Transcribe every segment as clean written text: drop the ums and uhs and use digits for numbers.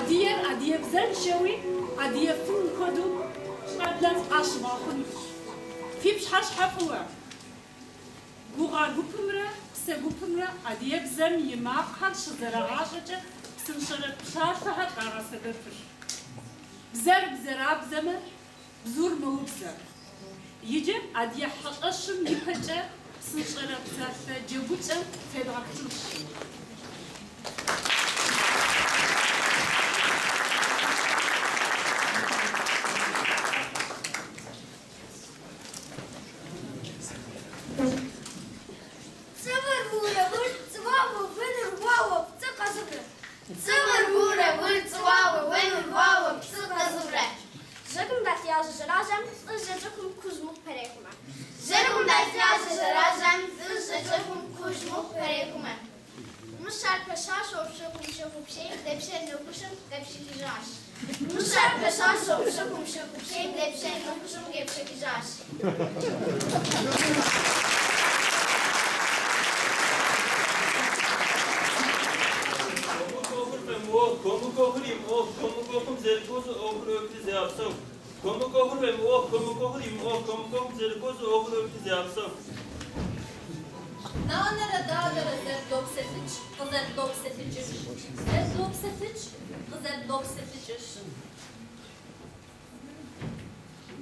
عادية بزن شوي عادية فن كدو شغلت عشرة خلف في بشحاش حفوة بوغا قبمرة بس قبمرة عادية بزن يما خالش زراعة سنشرب بشاشة قارسة بفر بزر بزمر بزور مو بزر يجب عادية حقشم يبهجة سنشرب بزر جبوتة في دراكتوش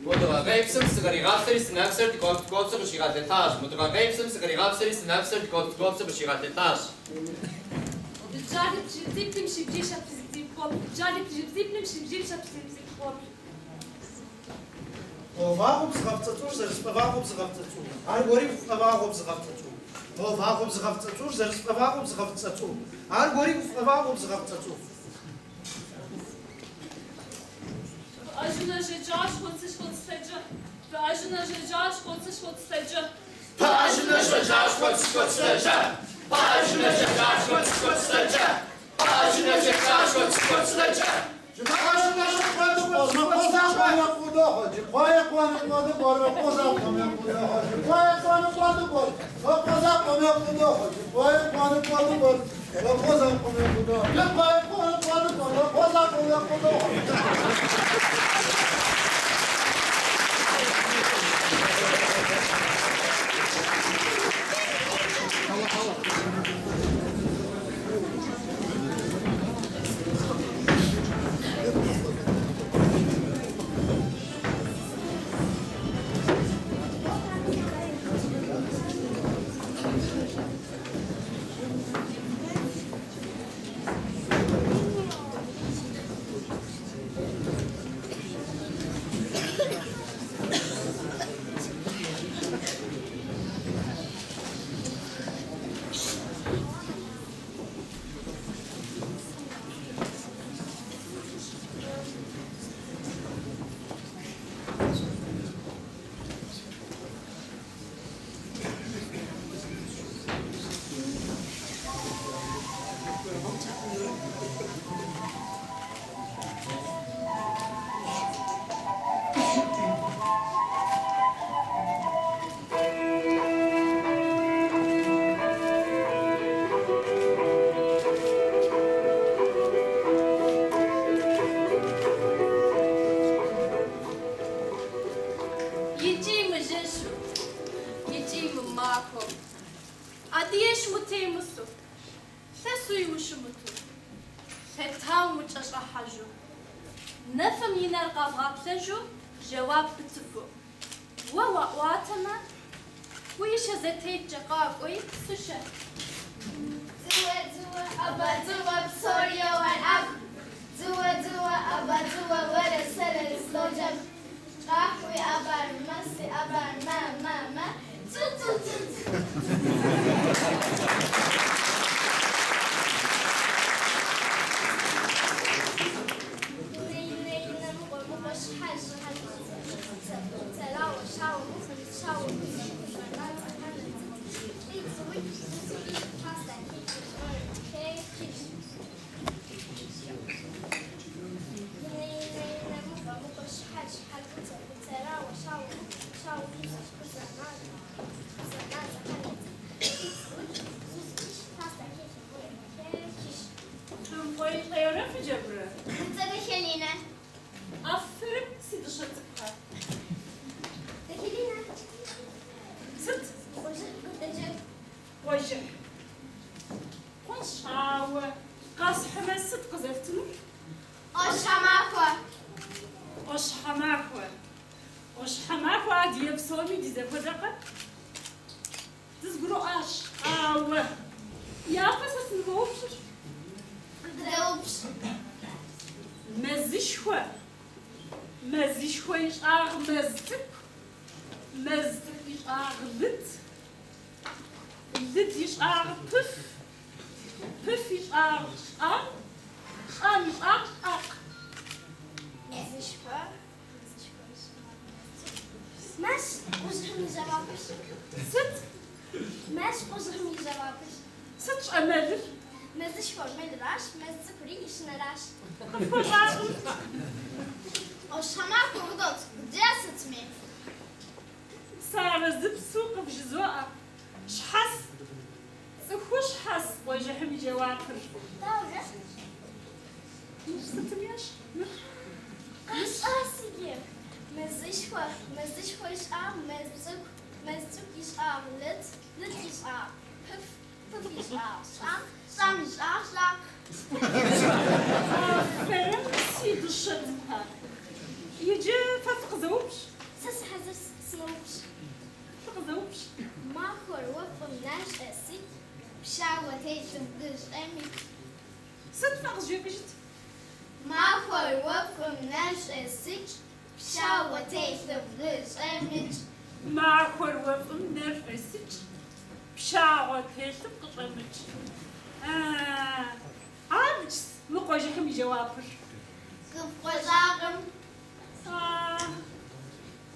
Мутагайпсам сагаригапсарис навсер дикотскотса башигат этаж. Мутагайпсам сагаригапсарис навсер дикотскотса башигат этаж. Джалип жибзиплим шибжиша пизиплоп. Джалип жибзиплим шибжиша пизиплоп. Warum zraftsatsush warum zraftsatsu? Algoritm warum zraftsatsu? Warum zraftsatsu? Warum zraftsatsu? Algoritm warum zraftsatsu? Ajuna jejash khotsish khotsteja. Ajuna jejash khotsish khotsteja. Ajuna jejash khotsish khotsteja. Ajuna jejash khotsish khotsteja. Ajuna jejash khotsish khotsteja. جواب بتفو وواتما ويش زتيت جقاقوي سوشا زوا أبا زوا بسوريا والأب زوا أبا زوا ولا سنة الزوجة قاقوي أبا مسي أبا ما شاوة قاس حماسة قذفتني أشحماكوا وش حماكوا عاد يبسومي دي زي بدقة تزقروا اش آوه يا قصص الموبش دروبش مزيشوا يشاغ مزتك يشاغ لد يشاغ بف يشاغ يشاغ ماش قزحمي جوابش ماش قزحمي جوابش ستش أمل مزش فرمي دراش مزك ريش نراش أشحماكوا بدوت جاست مي سارة زب سوق بجزوءة شحس سخوش حس وجهمي جواكر دورة ستمياش قاش آسيجي مزش يشعر مزك يشعر لد يشعر بف يشعر شام يشعر شلاك فرنسي دشتها يجي ففق زوبش سس حزر سنوبش فق زوبش ما خور وفم ناش أسي بشاوة تيتم دش أمي ست فق جيبجت ما خور وفم ناش أسي بشاوة تيتم دش أمي مع وفم نرفسك بشاوة تيتم قطمك عابس مقوجهم جواكر قف قزاقم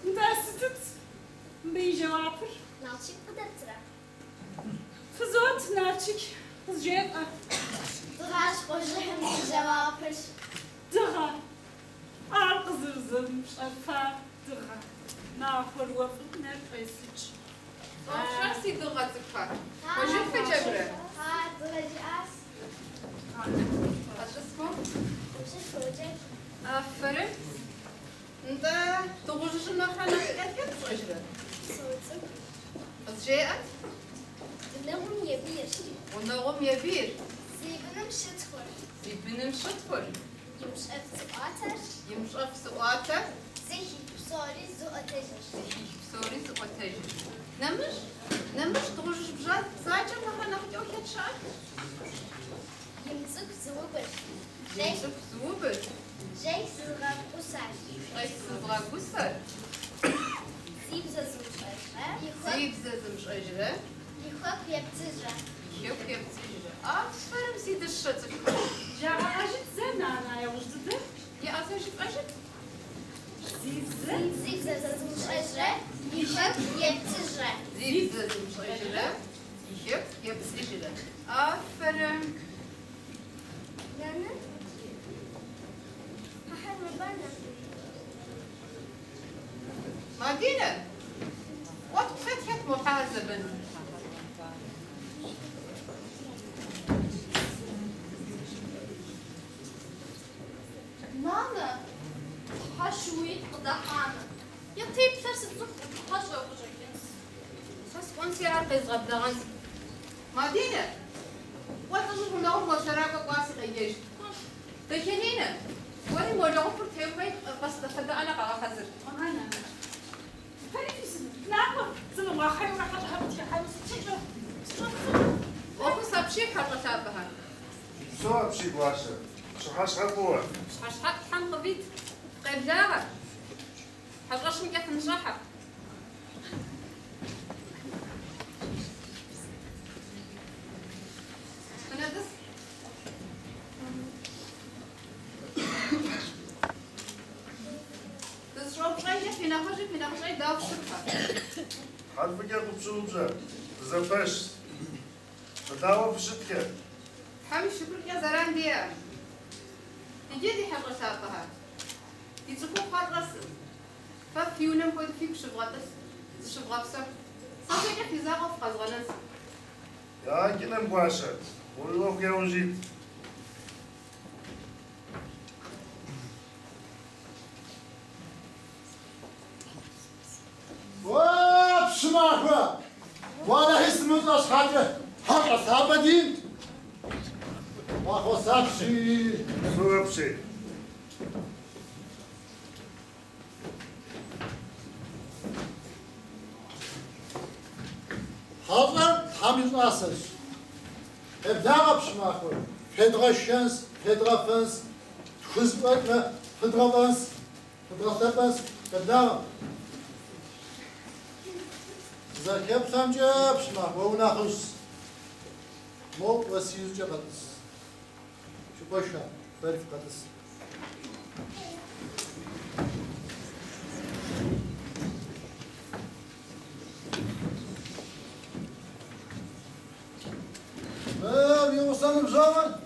نداستت بي جواكر نالشي قدرترا فزوت ناتشك فزجيت دغاش قزحم جوابش دغا زرزم شفا دغا ناخر وفق نرفسك شخصي دغتك وجب في جبره ها دغجي أس أشسكم وش فوجك أفرم أنت تغجش المخانة كيف تغجره صوتك أزجيئك نغم يبير ونغم يبير زيبنم شتخور زيبنم شطفر يمش أفسقاتر يمش أفسقاتك زيهي بصوري زوأتجر سوري سقطيج نمش تغجش بجد ساجة مخانة خديو كتشعر يمسك زوبر يمسك زوبر جاي زغاب قصار غيس صدغا قصر زيب زوج أجرة زيب زازمش أجره يخوك يبتجرة يوك يبتجره أفرم سيد الشتك جاء أجد زنانا يا وجدت يا أزاجب أجد زيب زوج أجرة يخوك يبتجرة زيب زازمش أجره يوك يبتجره أفرم نانا هحل ربنا مدينة وفتحت محاسبا ماما حشوي قدحانة يطيب ثلاث زفت حشوة وجيكنس بس وانسي عارفة يزغب دغن مدينة وتجرب لهم وشراكة قاسي غيش تكنينة وين موجود فرتيوي قصد خد أنا قا خزر أنا فريق سنة نعم سنة ما خير ما حد هبتي حاول ستجر وهو سبشي حرقة شابها شو بشي بواشة شو حاش غفوة حش حق حن قبيت قيب جاها حرقش مكيف نجاحة أنا بس تشرب شيء في نخرج داو شبها حد فكر بشو بجا زفش بداوة بشتكة حمي شبرك يا زران بيا يجي حرقة شابها يتسكو قاد غسل ففيونم كود فيك شبغاتس شبغاتس صافي في زاغف قزغنس يا كنا بواشة والله يا وجيت وابشماكوا ولا اسم مطلش حاجة حق أصحاب دين Mahvosatçı. Su öpşi. Hazır tamiz nasıl? Ne yapışmak var? Federasyons, federafens, hizmet ve federafens, federafens, federafens. Zakep samca yapışmak, o nahus. Mo vasiyüzce katız. Şu başa, tarif katız. Bir olsanım zaman.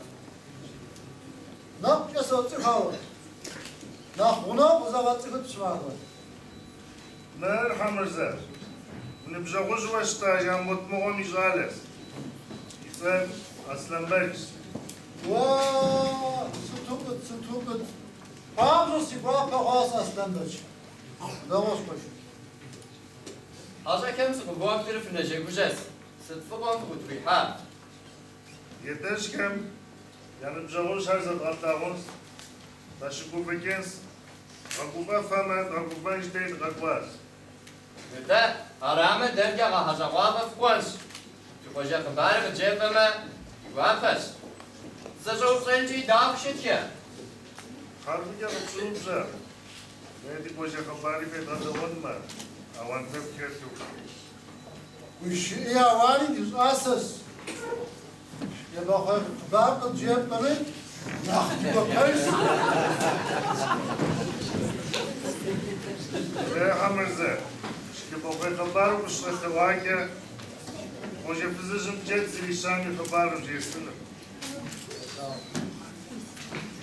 Ne yapacağız attık hava? Nah buna uzavattık hıpşmak var. Merhaba Rıza. Bunu bize kuş başta yamutmuğum icales. İfem aslan berkis. Vaa, sıtukut. Pamzu sigva pahas aslandaç. Davos başı. Haja kemsi bu guak tarafına jegujez. Sıtfı guak kutri ha. Yeteşkem yani bize kuş her zaman atlağımız. Taşı kubekens. Akuba famen, akuba işteydi akvaz. Müde arame dergaha haja guak fkuans. Şu koca kıbarık cebeme guakas. Zaşo frenci dağışıt ya. Harbi ya uçurum bize. Neydi koca kabari fe tadavun ma. Avan tep kertu. Uş ya vali düz asas. Ya bakayım, bağlı cepleri. Nah, bakayım. Merhaba Rıza. Şimdi bu kabarı kuşları var ki hoca fizicim jet zilişani kabarı jesini.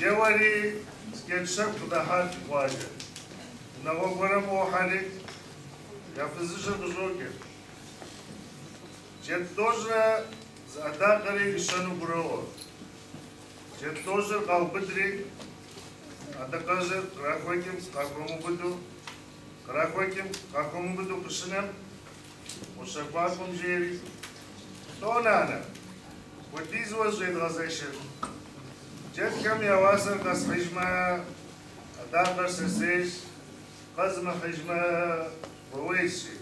Yewari geçsek bu da harf vardı. Navagora bu hali ya fizicim buzoge. Jet doja zada kare işanu buro. Jet doja kalbidri adakazır rakwakim skakomu budu. Karakwakim, kakomu budu kışınem, o şakvakum jeri. Tonana, what this was realization. Jet kam yawasar kas hijma, adakar sesiş, kazma hijma, bawayşi.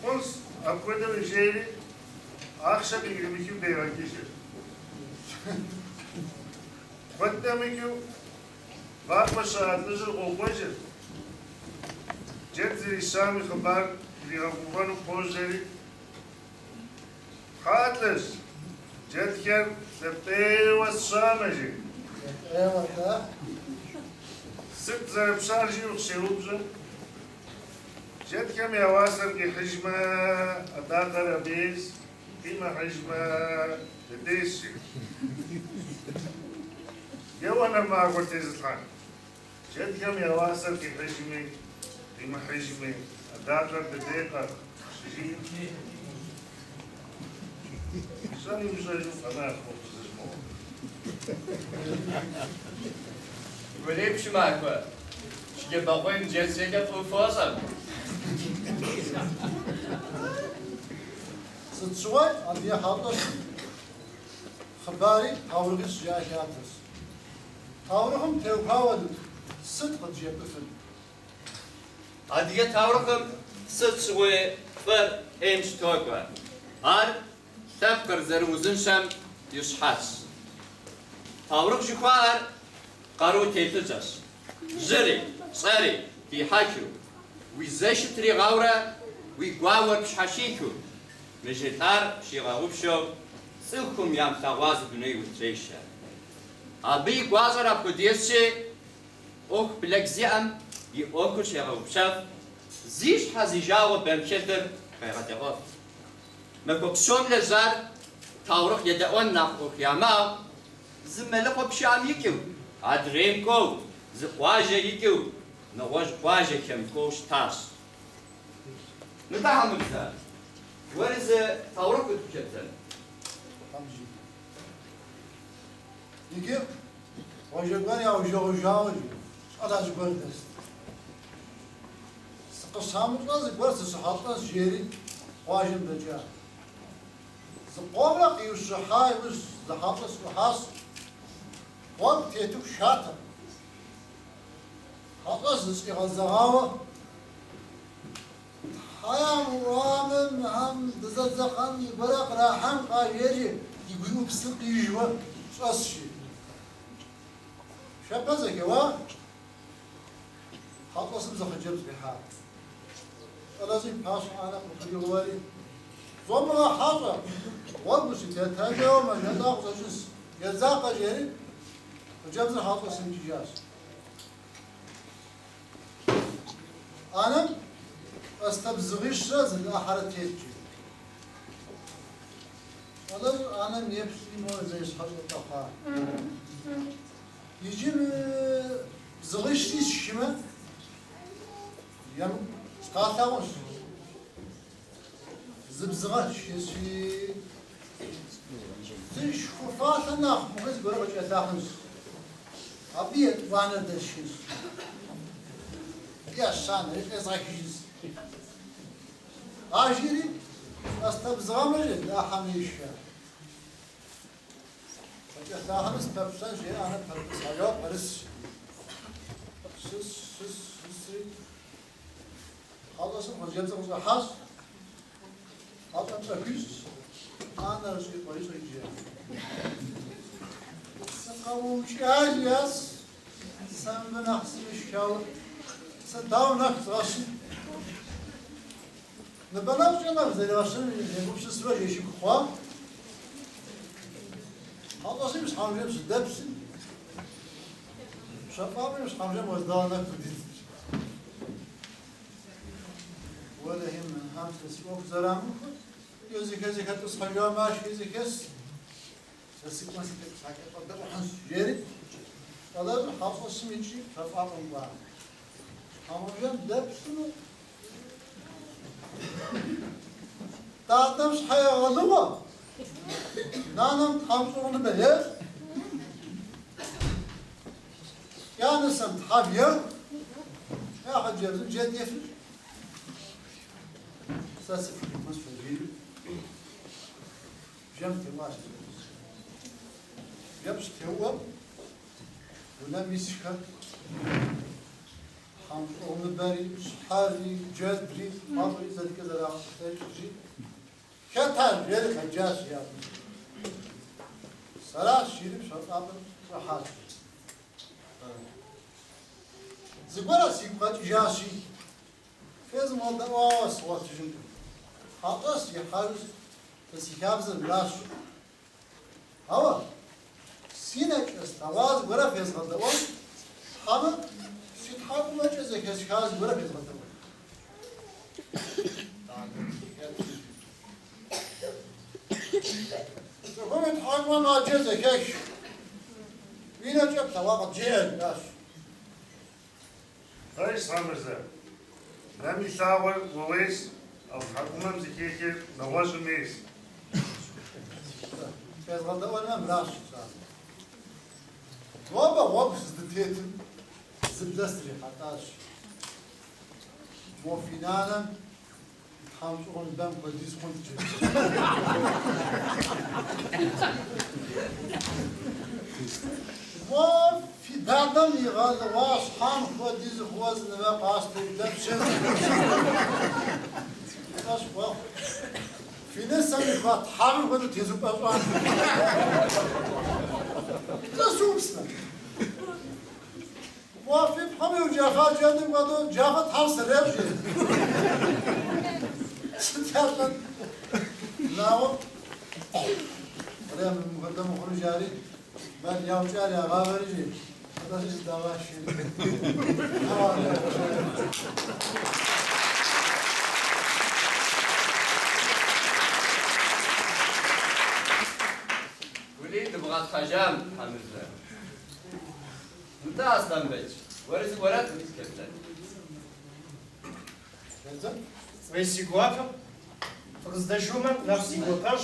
Kons, akvada jeri, akşam ilgili deyran kişi. Fatta mikyu, Bakma şahatlıcı olmacı. Cedziri Şami Khabar Liyakuvanı Pozleri Khatlıç Cedker Tepeyvas Şamacı Eyvallah. Sık zarıp şarjı yok şevubcu Cedkem yavasar ki hicma Adakar abiz Bima hicma Dedeşi Yawana maagwa tezlan. Cedkem yawasar ki hijmi, bima hijmi, adakar dedekar. Sani müşajuf ana kopuzizmo. Böyle bir şey var mı? Şimdi bakayım celsede fırfasa. Sıçıvay, adiye havlas. Habari, havrıgıs yaşatız. Tavrıhım tevkavadı. Sıt hıcı yapısın. Adiye tavrıkım sıt şuve fır emş tokva. Ar tepkir zeruzun şem yuşhaç. Tavrık şukvar qaru teytilcaş. Jiri, şari, tihakyu. Wizeşitri gavra, wigwawar pşhaşikyu. Mejetar şiğavupşo, sıkhum yam tağvazı düney utreşe. Abi guazara podiyesi, oh bilekziam, yi okur şiğavupşaf, ziş hazijawa berkedir, kaygateqaf. Mekopşon lejar, tavrık yedeon nak okyama, zimmelik opşam yikiv, adrem kov, zikwaje yikiv, nawaj kwaje kem koş taş. Nida hamilza, warize tavrık utketel. Tamcı. Yiki, hocalar ya hoca. Adacı gördünüz. Sıkı samurlar zıkvarsa sıhhatlar jeri, vajim beca. زقومك يوشحاي وش زحافظ وحاس وقت تيتوك شاطر حقص زسقي غزغاوة حيام وامم هم دززقان يبرق راحم قايري يقولوا بسق يجوا شو أسشي شابزك يوا حقص مزخ جبز بحال لازم باش أنا بخلي واري زومنا حاجة وابوسي تتاجا وما يداق زجس يزاق جري وجبز حقص انتجاز أنا استبزغيش رز الآخرة تيجي أنا نفسي مو زي صحاب الطاقة يجي زغيش تيس شما يم قاطعوش زبزغاش يسي زي شفافات الناخ مغز بربج أتاخنس أبيت وانا دشيس يا شان إزاكيز عاجري استبزغامر لا حميشة فأتاخنس ببسان شيء أنا ببس حاجة برس سس خلص وجبت وجه حاس هذا تركيز أنا رزق كويس ويجي سقوم شاجياس سام نحس مشكاو سداو نحس راسي نبلاش أنا زي راسي يبغى سوى يشوف خوا خلص مش حامل مش دبس شفافي مش حامل وزدانا كديس ولا هم هم تسوق زرام يزيك تصحى ماشي يزيك بس يكون ساكت قدام حنس جري هذا حافظ سميتشي شفاف الله هم جنب دبسنو تعطمش حياة غلوة نانم خمسون بهير يعني سمت حبيب يا حجر جد يفرق ساسف مصر جيل جمت ماشي جبش هو ولم يسكت خمس أم بري حاري جدري ما بري زاد كذا راح تجي كتر غير خجاش يا سراش شيرب شرط عبر راحات زبرة سيبقى جاسي فيز مالدا واس واتجن حقص يحارس بس يحافظ الناس هوا سينك استواز برا فيز مالدا واس حما سيتحاق ما جزك هسكاز برا فيز مالدا واس هم يتحاق ما جزك هش وينا جبت واقع جيل ناس Hayır Samırza. Nem isawar وويس أو حكومة زكية نواش ميس. فيز مالدا واس ما مراش وابا زدتيتم زبدستري حتاش مو فينالا خمسون دم بديس كنت مو في دادم يغال واس حام بديس خواز نبا قاس تبدأ شن تاش واق في ناس سمعت حامل بدو تيزوب أفان لا سوبسنا وافي بحمي وجافات جاندم قدو جافات حرس الرابشي ستيارلن ناو وليا من مقدم وخلو جاري بل ياو جاري أغابر جي هذا شيء دawاشي وليد بغات خجام حمزة انت اصلا بيت ورز ورات كابتن Веси гуафа, раздажума, навси гуапаш.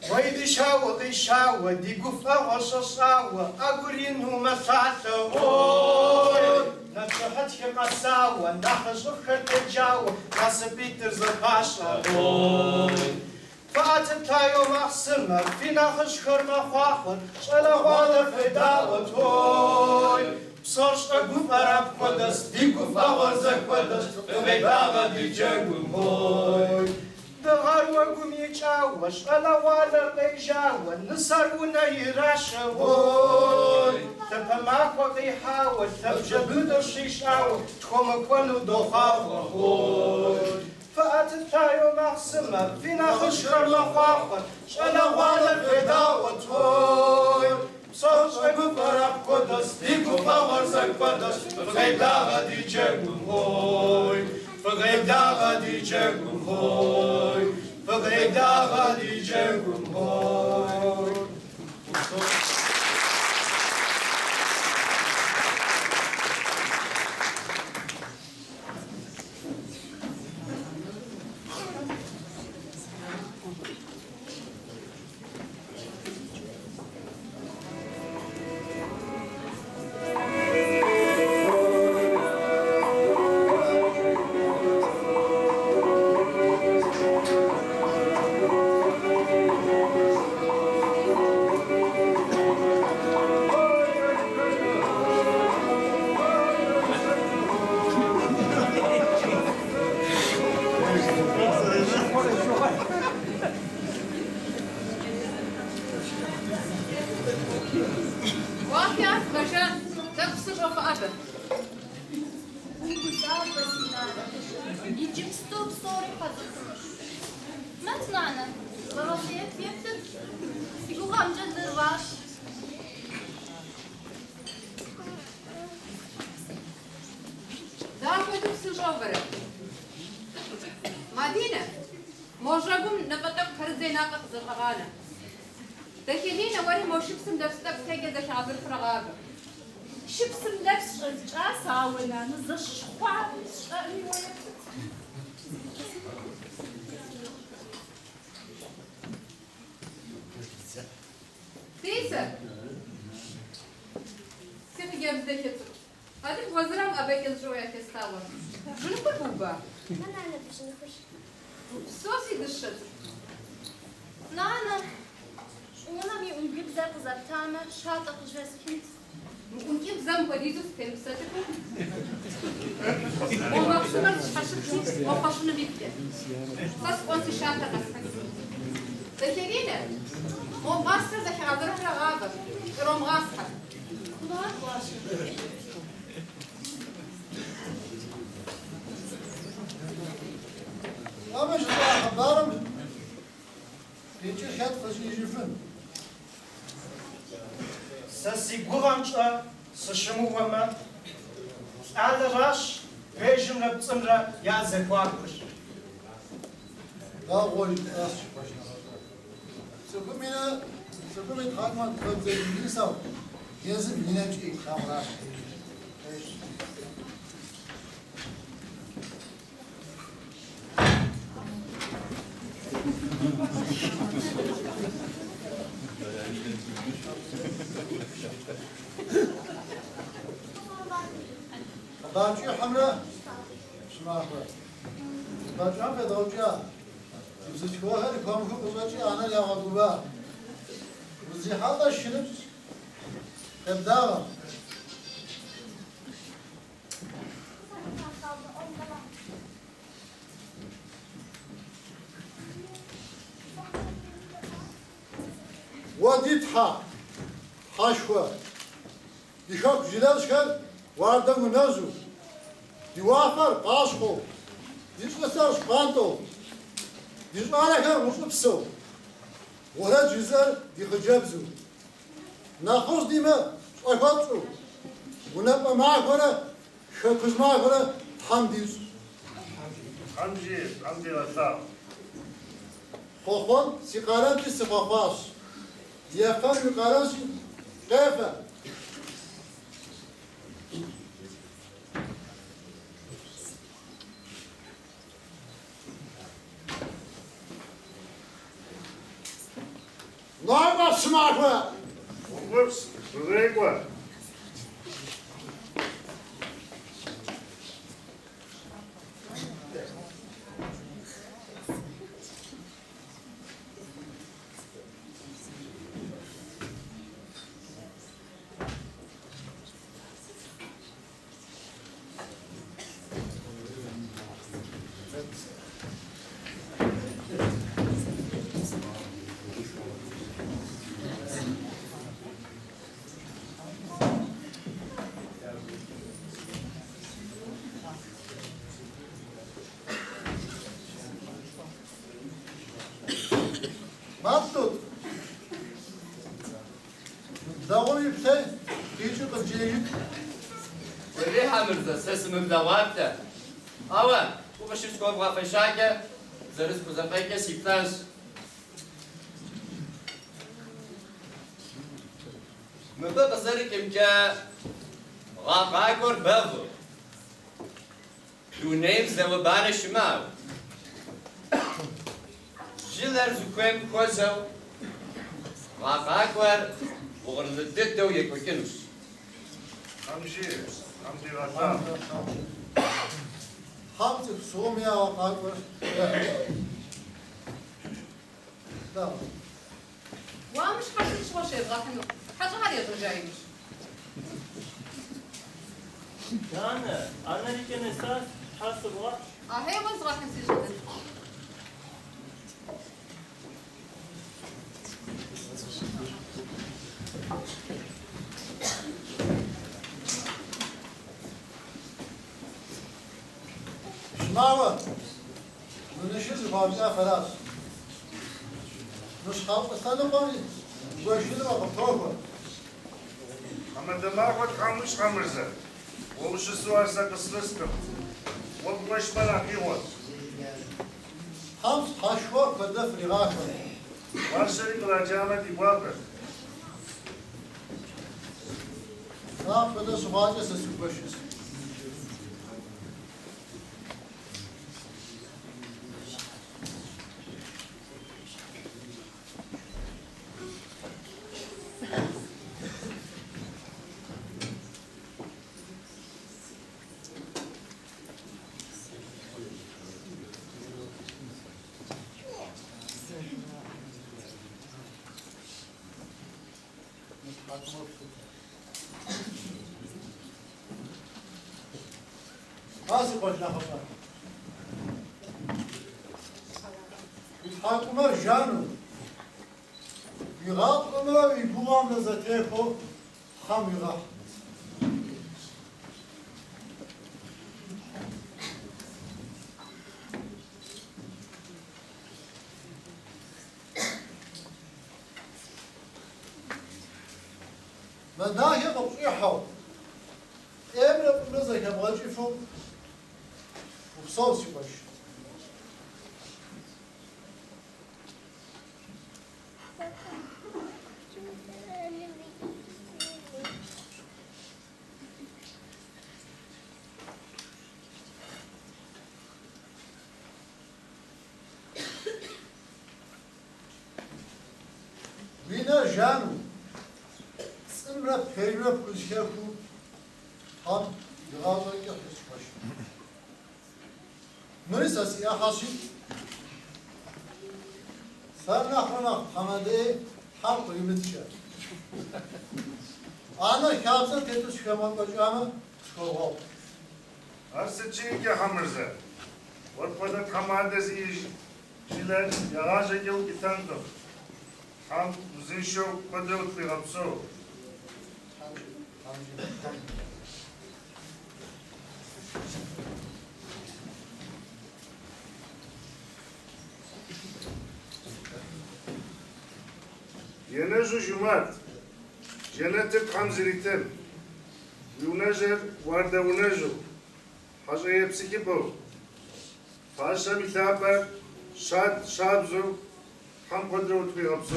Вайди шауа, дигуфа, оша шауа, агурину масата, ой! نتشهد قساوة نخشخ التجاوة ناسبيتر زباشا فاتت تايو محسمة في نخش خرمة خواخر شلا والا فداوة توي بصرش أقوف أراب قدس ديكو فاغرزك قدس غيباغا دي جاقو موي دغار وقوم يجاوش ألا والا قيجاوة نصر ونيراشا ووي تبهماك وقيحاوة تبجبد الشيشاوة تخوم كونو دوخاوة ووي فأتت تايو مقسمة فينا خشر مخاخر شلا والا فداوة توي بصرش أقوف أراب قدس ديكو فاغرزك قدس غيباغا دي جاقو موي فغيب داغا دي جاكم هوي فغيب داغا دي جاكم هوي وافيا مشان تقصر رفقته يجيب ستوب صوري حضرتك ما تنعنا براسيت يفتت يقوم جد الراش دافع تقصر جوبره مدينة موجبهم نبتك فرزي ناقة زرقانة تكينينا وري مو شبسم دفستك تيجي شعبر فرغابة شبسم نفس الجاساونا نزش شخوات شقني ويفتت تيسا سيخي جاب ذكي هذه وزرام أبيك الجوية كستاور شنو بوبا؟ ما نعرف باش نخش صوصي دشت نانا وانا بي ونجيب ذاك زبطانة شاطق جواز كنت ونجيب زنب وديدو في فيلم ستكون ومقصنا حشبتي وقشنا بيبتي صاص قوانسي شاطق أسفل تكيرينا ومغاسة زكي عبرها رغابة روم غاسحة الله واشي أما شو خبارم يجي خد خشي يجفن سسي قوغانشا سشمو وما على راش بيجم نبتصمرا يا زكواكش لا غولي أس سبمين خدمة خبزة يساو يزم ينجي خامراش باجي حمراء شما باجي هم فداوجا بزيكوا هل كم شو بزيكي أنا يا غدوبا بزي هذا شنو كداوا وديتها حشوة يشوف جلال شكل وارد منازو يوافر قاشقو يشغل شقانتو يشغل كان مش بسو ولا جزر يخجبزو ناخذ ديما شقاتو ونبقى معك ولا شكوز معك ولا حمديز حمدي رسام خوخون سيقارن تسمخواش يفهم يقارن كيف نعم اسمعك وقفت رغيقوة Mattut. Davul ipte, hiç kırcıyık. ولي حمرزة سسم بدوابته أوا وبشير سكوب غافشاكة زرس بزقيكة سيبتاز مبقى زرك إمكا غاقاكور بابو دو نيم زو بان شماو جيلر زكوين كوزو غاقاكور وغرددتو يكوكنوش Hamşi, hamdi vatan. Hamzı soğumaya kalkır. Tamam. ومش حاسس شو شيء راح انه حاجه هذه رجعيش Yani Amerikan esas hasıl var. هي بس راح نسجل Şınavı. Nuşuz babca feras. Nuş halkı sanı bari. Görüşünü bakın topu. Ama demak kalmış hamırza. O uşu suarsa kısrıstım. O baş merakı var. Hamz taşvar kadar frigat. Varşarı kılacağıma dibabır. Ne yapıda subaca sesi başız. Nasıl başına kapar? Hakkımar janu. Yugat ömre ve buğam lezzeti ko ham yugat. ما ناهي قطيحه امر بمزك ابغى اشوفه وبصوص يبش بينا جانو سمرة بيرة بكشكو هم يغادر يحس باش مريسا سياحة صار نحن حمدي حق يمتشا أنا كابسة تدوس كمان بجامع شكوه Arsıcıyım ki hamırza. Orpada kamadesi iş. Şiler yağaca gel gitandı. Ham uzun şok padrot bir hapso. Yenezu jumat. Cennetik hamziritem. Yunezer varda unezu. Haja hepsi ki bu. Faşa mithaber şabzu ham padrot bir hapso.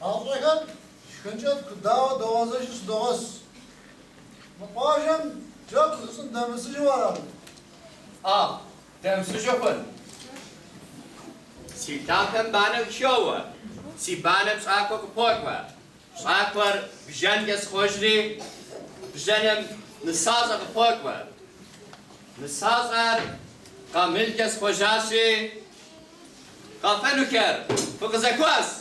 Alçakan, şıkınca dava doğazaşı doğaz. Maqaşam çok kızın demesici var abi. آه دم سجون سي تاكم بانم شوه سي بانم ساكو كبوكوا ساكور بجنجس خوشري بجنم نسازا كبوكوا نسازا قاملكس خوشاشي قافنوكر فوق زكواس